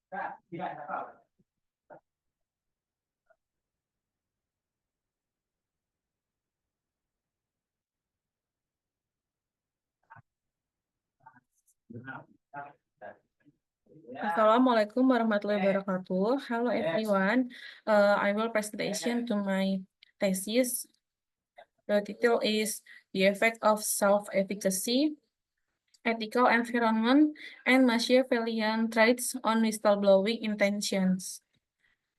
Assalamualaikum warahmatullahi wabarakatuh. Hello everyone. I will presentation to my thesis. The title is The Effect of Self-Efficacy, Ethical Environment, and Machiavellian Traits on Whistleblowing Intentions.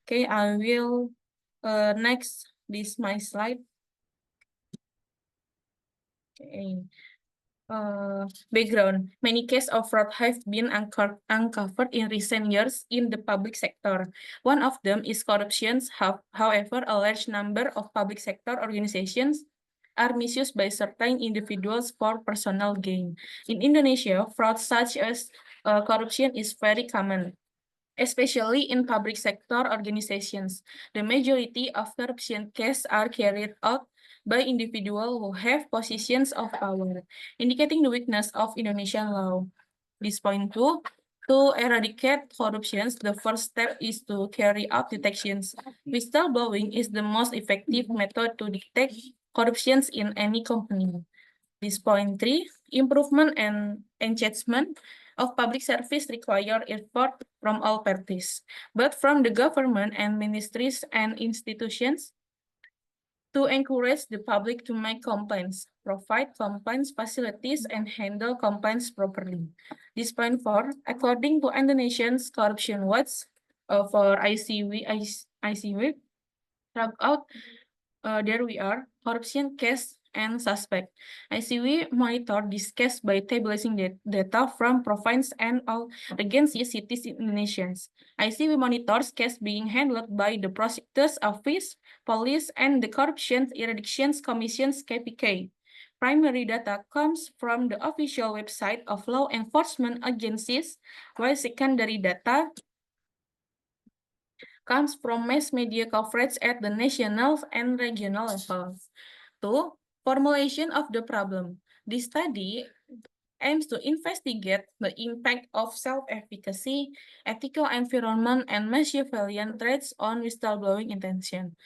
Okay, I will next this my slide. Okay. Background. Many cases of fraud have been uncovered in recent years in the public sector. One of them is corruption. However, a large number of public sector organizations are misused by certain individuals for personal gain. In Indonesia, fraud such as corruption is very common, especially in public sector organizations. The majority of corruption cases are carried out by individuals who have positions of power, indicating the weakness of Indonesian law. This point two, to eradicate corruption, the first step is to carry out detections. Whistleblowing is the most effective method to detect corruptions in any company. This point three, improvement and engagement of public service require effort from all parties, but from the government and ministries and institutions to encourage the public to make complaints, provide complaints facilities, and handle complaints properly. This point four, according to Indonesian's Corruption Watch for ICW, drag out, there we are, corruption case and suspect. ICW monitor this case by tabulating data from province and all agency cities in Indonesia. ICW monitors case being handled by the Prosecutor's Office, Police, and the Corruption Eradication Commission's KPK. Primary data comes from the official website of law enforcement agencies, while secondary data comes from mass media coverage at the national and regional levels. Two, formulation of the problem. This study aims to investigate the impact of self-efficacy, ethical environment, and Machiavellian traits on whistleblowing intention.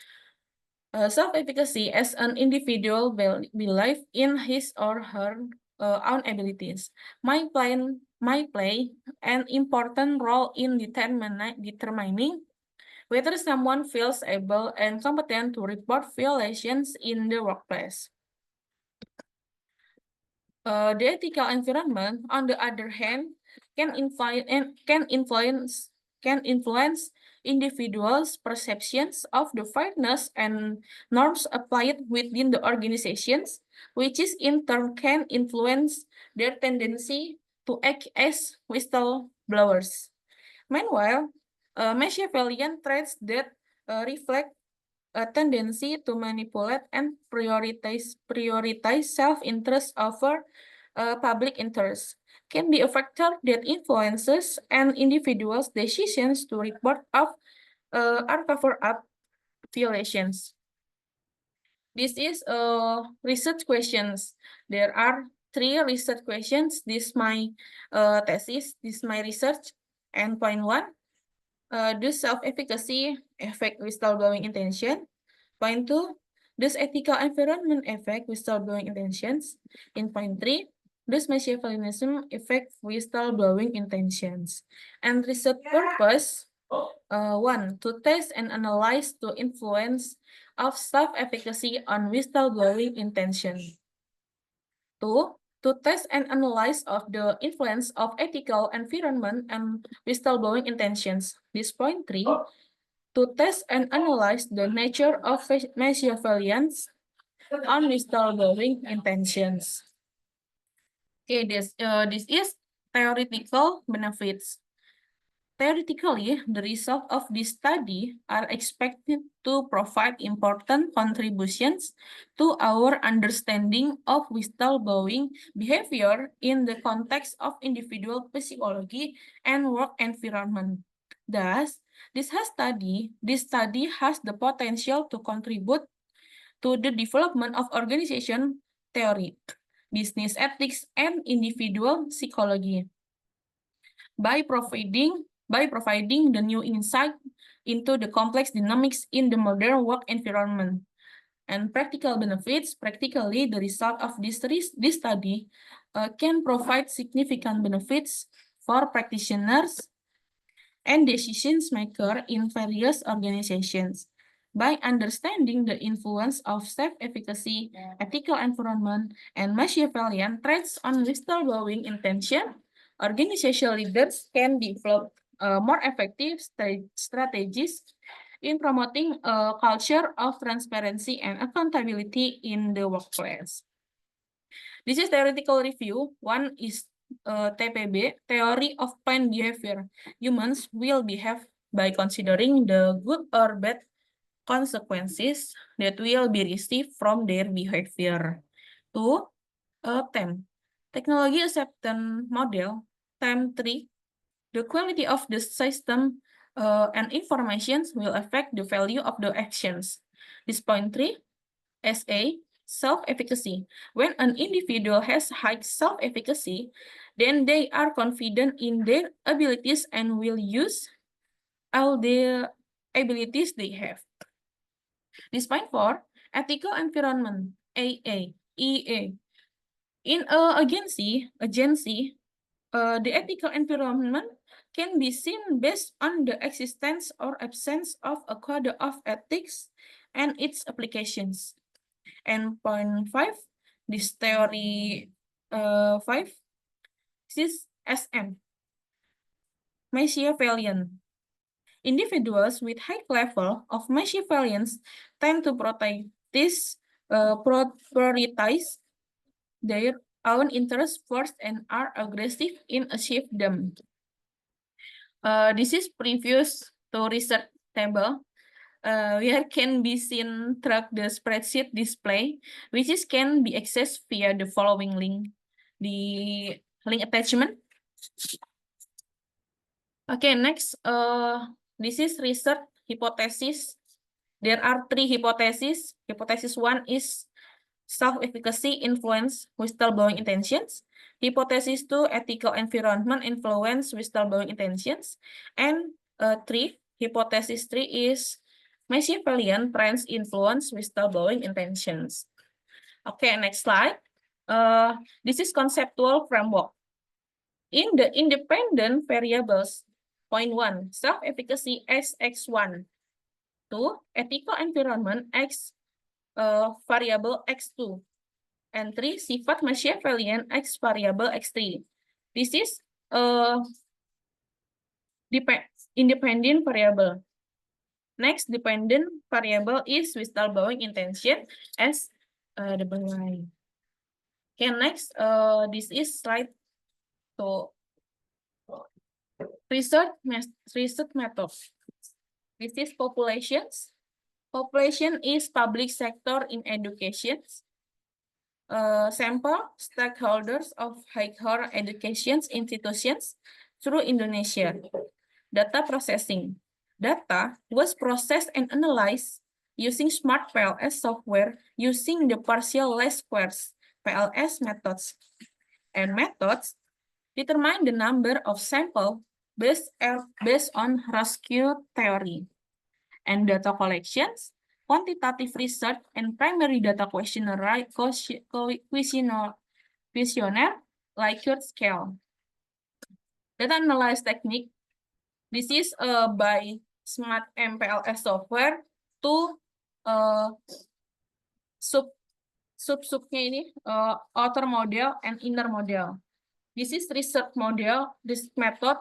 Self-efficacy as an individual believe in his or her own abilities might play an important role in determining whether someone feels able and competent to report violations in the workplace. The ethical environment, on the other hand, can influence individuals' perceptions of the fairness and norms applied within the organizations, which is in turn can influence their tendency to act as whistleblowers. Meanwhile, Machiavellian traits that reflect a tendency to manipulate and prioritize self-interest over public interest can be a factor that influences an individual's decisions to report of or cover up violations. This is research questions. There are 3 research questions. This my thesis. This my research. And point 1. Does self-efficacy affect whistleblowing intention? Point 2, does ethical environment affect whistleblowing intentions? In point 3, does Machiavellianism affect whistleblowing intentions? And research purpose, 1, to test and analyze the influence of self-efficacy on whistleblowing intention. 2, to test and analyze of the influence of ethical environment and whistleblowing intentions. This point 3, to test and analyze the nature of Machiavellians on whistleblowing intentions. Okay, this is theoretical benefits. Theoretically, the results of this study are expected to provide important contributions to our understanding of whistleblowing behavior in the context of individual psychology and work environment. Thus, this study has the potential to contribute to the development of organization theory, business ethics, and individual psychology. By providing by providing the new insight into the complex dynamics in the modern work environment. And practical benefits, practically the result of this study can provide significant benefits for practitioners and decisions makers in various organizations. By understanding the influence of self-efficacy, ethical environment, and Machiavellian traits on whistleblowing intention, organizational leaders can develop more effective strategies in promoting a culture of transparency and accountability in the workplace. This is theoretical review. One is TPB, Theory of Planned Behavior. Humans will behave by considering the good or bad consequences that will be received from their behavior. Two, TEM, Technology Acceptance Model, TEM 3. The quality of the system and information will affect the value of the actions. This point 3, SA, self-efficacy. When an individual has high self-efficacy, then they are confident in their abilities and will use all the abilities they have. This point 4, ethical environment, AA, EA. In an agency, the ethical environment can be seen based on the existence or absence of a code of ethics and its applications. And point 5, this theory 5, this is SM, Machiavellian. Individuals with high level of Machiavellians tend to prioritize their own interests first and are aggressive in achieve them. This is previous to research table where can be seen through the spreadsheet display, which is can be accessed via the following link, the link attachment. Okay, next, this is research hypothesis. There are 3 hypotheses. Hypothesis 1 is self-efficacy influence whistleblowing intentions. Hypothesis 2, ethical environment influence whistleblowing intentions. And 3, hypothesis 3 is Machiavellian trends influence whistleblowing intentions. Okay, next slide. This is conceptual framework. In the independent variables, point 1, self-efficacy as X1. 2, ethical environment X variable X2. And 3, sifat Machiavellian X variable X3. This is independent variable. Next, dependent variable is whistleblowing intention as the below. Okay, next, this is slide to research method. This is populations. Population is public sector in education. Sample stakeholders of higher education institutions through Indonesia. Data processing. Data was processed and analyzed using smart PLS software using the partial-least squares PLS methods. And methods determine the number of samples based on rescue theory. And data collections, quantitative research, and primary data questionnaire Likert scale. Data analysis technique. This is by smart MPLS software to sub-subnya ini outer model and inner model. This is research model, this method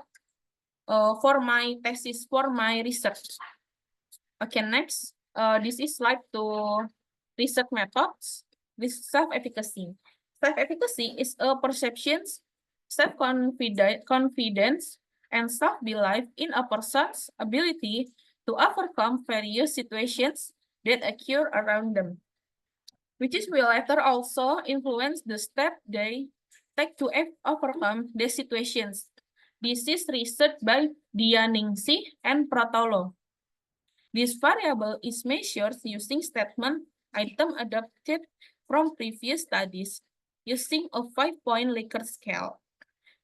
for my thesis, for my research. Okay, next, this is slide to research methods. This self-efficacy. Self-efficacy is a perception, self-confidence, and self-belief in a person's ability to overcome various situations that occur around them, which is will later also influence the step they take to overcome the situations. This is research by Dianingsih and Pratolo. This variable is measured using statement item adapted from previous studies using a 5-point Likert scale.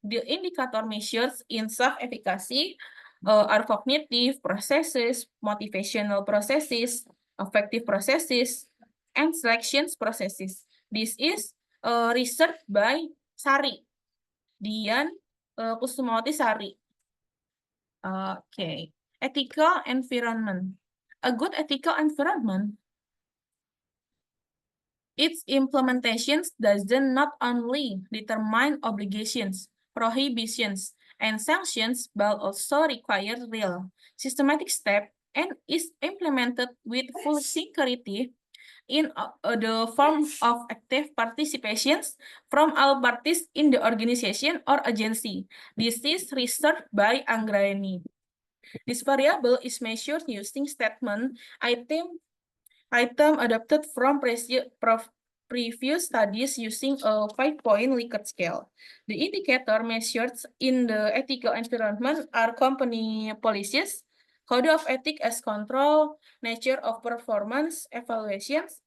The indicator measures in self-efficacy are cognitive processes, motivational processes, affective processes, and selections processes. This is research by Sari, Dian Kusumawati Sari. Okay, ethical environment. A good ethical environment, its implementations does not only determine obligations, prohibitions, and sanctions, but also requires real, systematic steps and is implemented with full security in the form of active participations from all parties in the organization or agency. This is research by Anggraeni. This variable is measured using statement item adapted from previous studies using a 5-point Likert scale. The indicator measured in the ethical environment are company policies, code of ethics as control, nature of performance evaluations,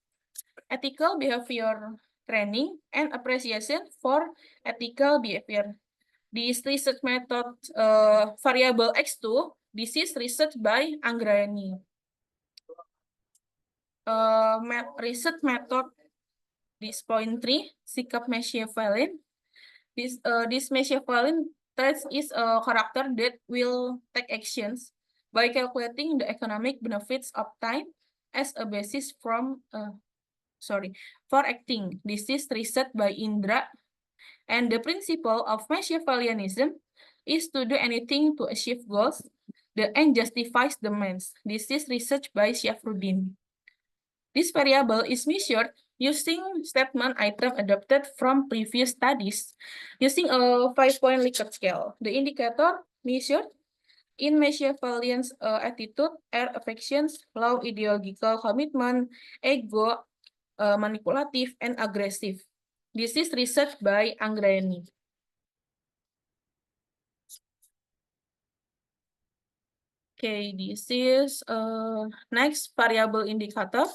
ethical behavior training, and appreciation for ethical behavior. This research method variable X2, this is research by Anggraeni. Research method, this point 3, sikap Machiavellian. This Machiavellian trait is a character that will take actions by calculating the economic benefits of time as a basis for acting. This is research by Indra, and the principle of Machiavellianism is to do anything to achieve goals. The end justifies the means. This is research by Syafruddin. This variable is measured using statement item adapted from previous studies using a 5-point Likert scale. The indicator measured in Machiavellian's attitude are affections, low ideological commitment, ego, manipulative, and aggressive. This is research by Anggraeni. Okay, this is next variable indicator.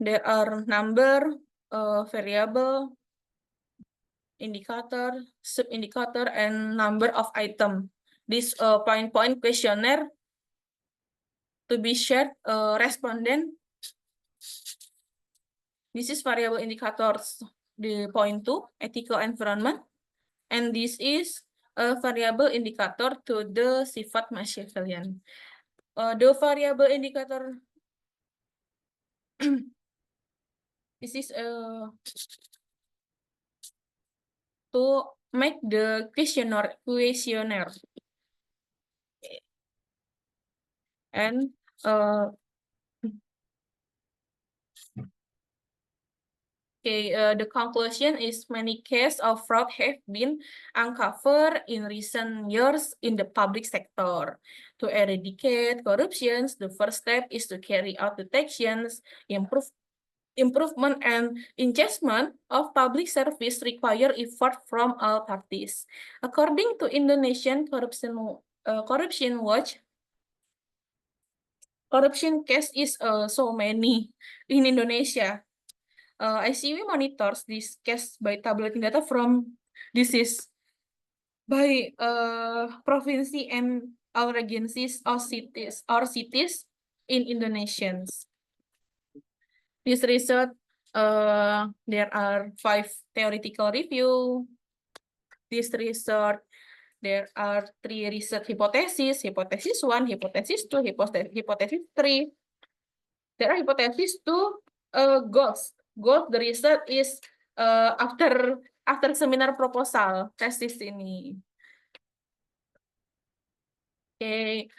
There are number, variable, indicator, sub-indicator, and number of item. This point-point questionnaire to be shared respondent. This is variable indicators, the point 2, ethical environment. And this is a variable indicator to the sifat Machiavellian. The variable indicator, this is to make the questionnaire. And the conclusion is many cases of fraud have been uncovered in recent years in the public sector. To eradicate corruption, the first step is to carry out detections, improvement and engagement of public service require effort from all parties. According to Indonesian Corruption Watch, corruption case is so many in Indonesia. ICW monitors this case by tabulating data from disease by province and all agencies or cities in Indonesians. This research, there are 5 theoretical review. This research, there are 3 research hypotheses, hypothesis 1, hypothesis 2, hypothesis 3. There are hypothesis 2 goals. The research is after seminar proposal tesis ini. Okay,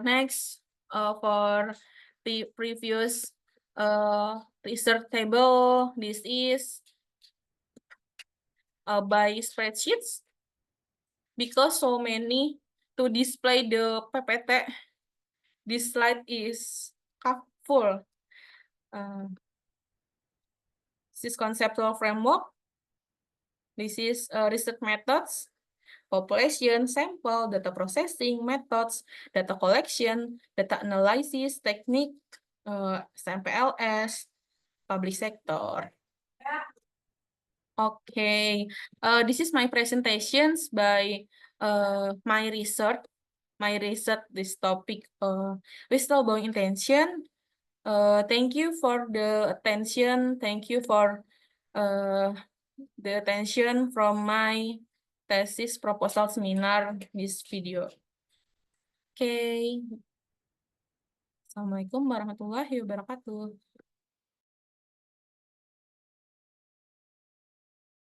next for the previous research table, this is by spreadsheets because so many to display the PPT. This slide is full. This is conceptual framework. This is research methods, population, sample, data processing, methods, data collection, data analysis, technique, SMPLS, public sector. Okay, this is my presentations by my research. My research this topic whistleblowing intention. Thank you for the attention. Thank you for uh, the attention from my thesis proposal seminar this video. Okay. Assalamualaikum warahmatullahi wabarakatuh.